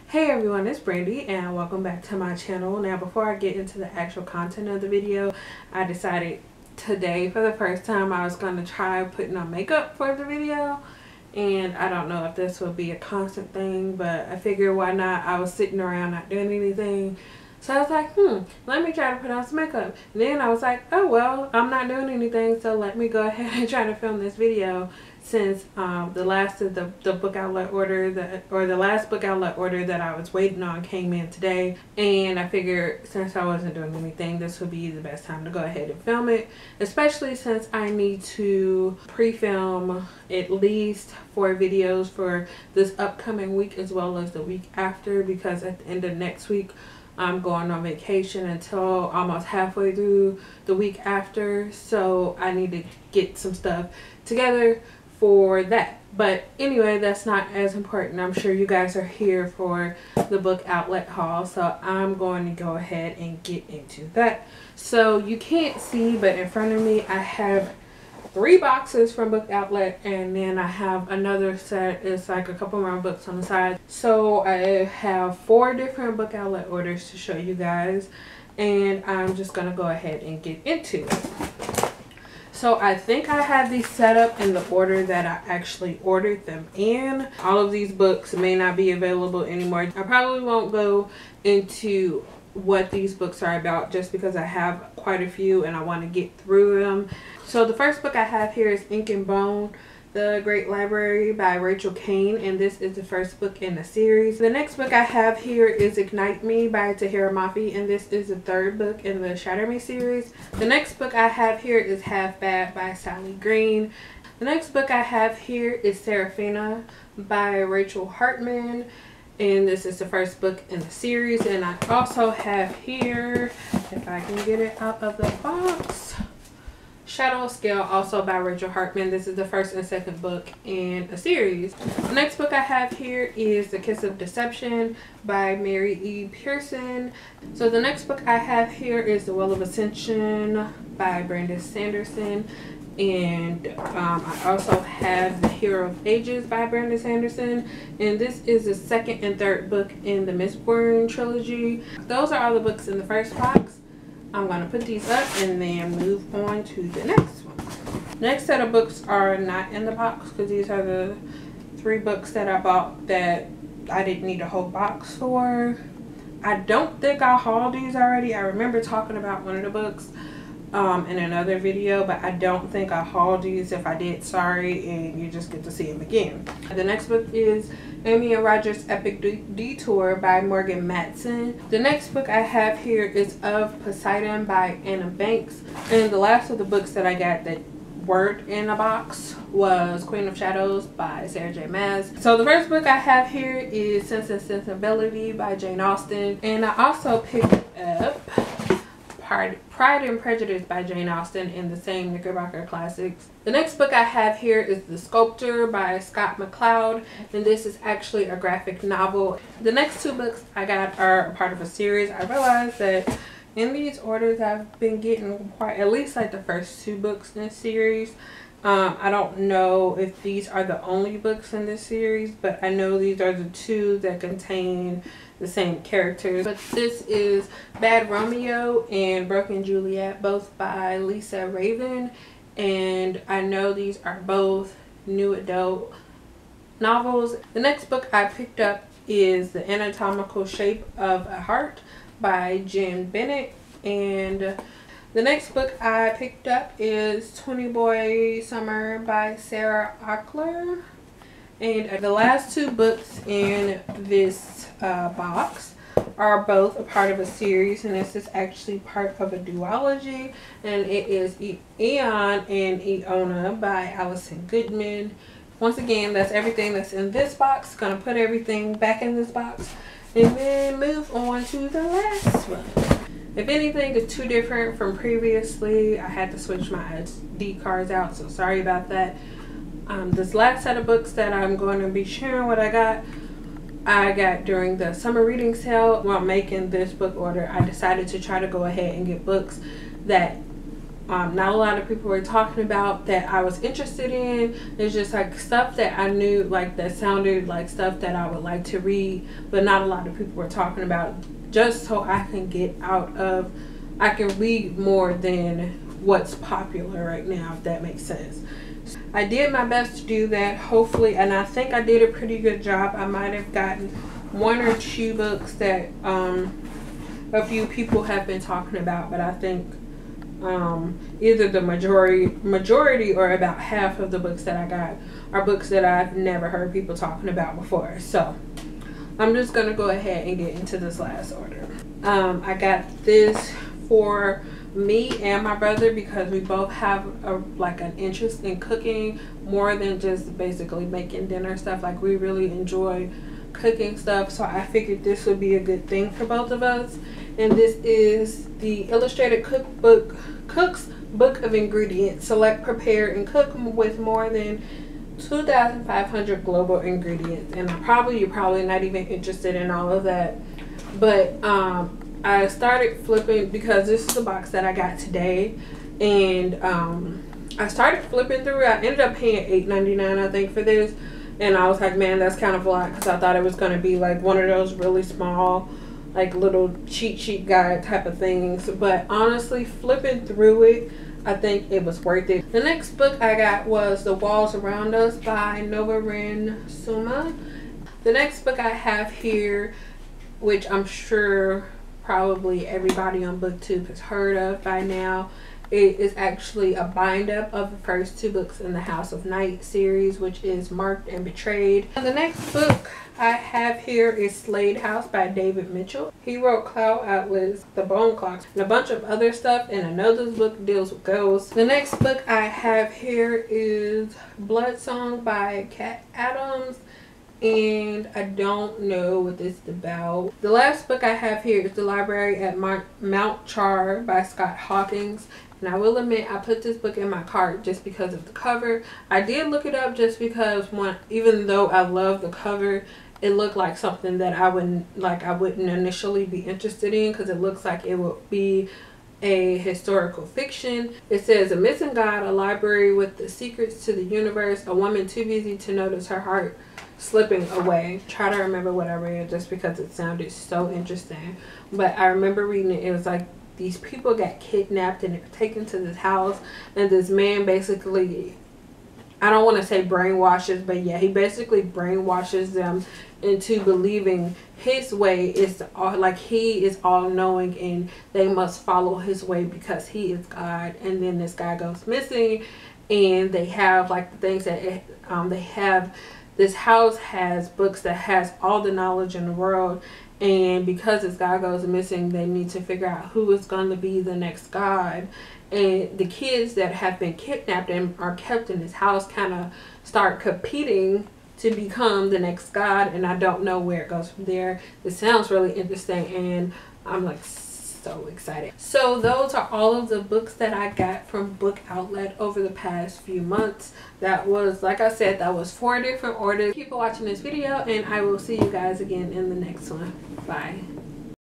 Hey everyone, it's Brandy and welcome back to my channel. Now before I get into the actual content of the video, I decided today for the first time I was going to try putting on makeup for the video. And I don't know if this will be a constant thing, but I figured why not. I was sitting around not doing anything. So I was like, let me try to put on some makeup. And then I was like, oh well, I'm not doing anything, so let me go ahead and try to film this video. Since the last of the book outlet order the last book outlet order that I was waiting on came in today, and I figured since I wasn't doing anything, this would be the best time to go ahead and film it, especially since I need to pre-film at least 4 videos for this upcoming week as well as the week after, because at the end of next week I'm going on vacation until almost halfway through the week after, so I need to get some stuff together for that. But anyway, that's not as important. I'm sure you guys are here for the book outlet haul, so I'm going to go ahead and get into that. So you can't see, but in front of me I have 3 boxes from book outlet, and then I have another set. It's like a couple more books on the side. So I have 4 different book outlet orders to show you guys, and I'm just gonna go ahead and get into it. So I think I have these set up in the order that I actually ordered them in. All of these books may not be available anymore. I probably won't go into what these books are about just because I have quite a few and I want to get through them. So the first book I have here is Ink and Bone, The Great Library by Rachel Caine, and this is the first book in the series. The next book I have here is Ignite Me by Tahereh Mafi, and this is the 3rd book in the Shatter Me series. The next book I have here is Half Bad by Sally Green. The next book I have here is Seraphina by Rachel Hartman, and this is the first book in the series. And I also have here, if I can get it out of the box, Shadow Scale, also by Rachel Hartman. This is the 1st and 2nd book in a series. The next book I have here is The Kiss of Deception by Mary E. Pearson. So the next book I have here is The Well of Ascension by Brandon Sanderson. And I also have The Hero of Ages by Brandon Sanderson, and this is the 2nd and 3rd book in the Mistborn trilogy. Those are all the books in the first box. I'm going to put these up and then move on to the next one. Next set of books are not in the box because these are the 3 books that I bought that I didn't need a whole box for. I don't think I hauled these already. I remember talking about one of the books in another video, but I don't think I hauled these. If I did, sorry, and you just get to see them again. The next book is Amy and Roger's Epic Detour by Morgan Matson. The next book I have here is Of Poseidon by Anna Banks, and the last of the books that I got that weren't in a box was Queen of Shadows by Sarah J. Maas. So the first book I have here is Sense and Sensibility by Jane Austen, and I also picked up Pride and Prejudice by Jane Austen in the same Knickerbocker Classics. The next book I have here is The Sculptor by Scott McCloud, and this is actually a graphic novel. The next 2 books I got are a part of a series. I realized that in these orders I've been getting at least like the first 2 books in this series. I don't know if these are the only books in this series, but I know these are the 2 that contain the same characters. But this is Bad Romeo and Broken Juliet, both by Lisa Raven, and I know these are both new adult novels. The next book I picked up is The Anatomical Shape of a Heart by Jen Bennett, and the next book I picked up is 20 Boy Summer by Sarah Ackler. And the last 2 books in this box are both a part of a series, and this is actually part of a duology, and it is Eon and Eona by Allison Goodman. Once again, that's everything that's in this box. Gonna put everything back in this box and then move on to the last one. If anything is too different from previously, I had to switch my SD cards out, so sorry about that. This last set of books that I'm going to be sharing what I got during the summer reading sale. While making this book order, I decided to try to go ahead and get books that not a lot of people were talking about that I was interested in. It's just like stuff that I knew, like that sounded like stuff that I would like to read, but not a lot of people were talking about, just so I can I can read more than what's popular right now, if that makes sense. I did my best to do that, hopefully, and I think I did a pretty good job. I might have gotten 1 or 2 books that a few people have been talking about, but I think either the majority or about half of the books that I got are books that I've never heard people talking about before. So I'm just gonna go ahead and get into this last order. I got this for me and my brother because we both have an interest in cooking more than just basically making dinner stuff. Like, we really enjoy cooking stuff, so I figured this would be a good thing for both of us. And this is the Illustrated Cook's Book of Ingredients. Select, prepare, and cook with more than 2,500 global ingredients. And you're probably not even interested in all of that, but I started flipping because this is the box that I got today, and I started flipping through it. I ended up paying $8.99 I think for this, and I was like, man, that's kind of a lot, because I thought it was going to be like one of those really small, like little cheat sheet guide type of things. But honestly, flipping through it, I think it was worth it. The next book I got was The Walls Around Us by Novarin Suma. The next book I have here, which I'm sure probably everybody on BookTube has heard of by now, it is actually a bind up of the first 2 books in the House of Night series, which is Marked and Betrayed. And the next book I have here is Slade House by David Mitchell. He wrote Cloud Atlas, The Bone Clocks, and a bunch of other stuff, and I know this book deals with ghosts. The next book I have here is Blood Song by Kat Adams, and I don't know what this is about. The last book I have here is The Library at Mount Char by Scott Hawkins. And I will admit, I put this book in my cart just because of the cover. I did look it up just because even though I love the cover, it looked like something that I wouldn't initially be interested in, because it looks like it would be a historical fiction. It says, a missing god, a library with the secrets to the universe, a woman too busy to notice her heart slipping away. Try to remember what I read just because it sounded so interesting. But I remember reading it. It was like these people got kidnapped and they were taken to this house, and this man basically, I don't want to say brainwashes, but yeah, he basically brainwashes them into believing his way is he is all knowing and they must follow his way because he is God. And then this guy goes missing, and they have like the things that they have. This house has books that has all the knowledge in the world, and because this guy goes missing, they need to figure out who is going to be the next god. And the kids that have been kidnapped and are kept in this house kind of start competing to become the next god, and I don't know where it goes from there. It sounds really interesting, and I'm like so excited. So those are all of the books that I got from Book Outlet over the past few months. That was, like I said, that was 4 different orders. Keep watching this video, and I will see you guys again in the next one. Bye.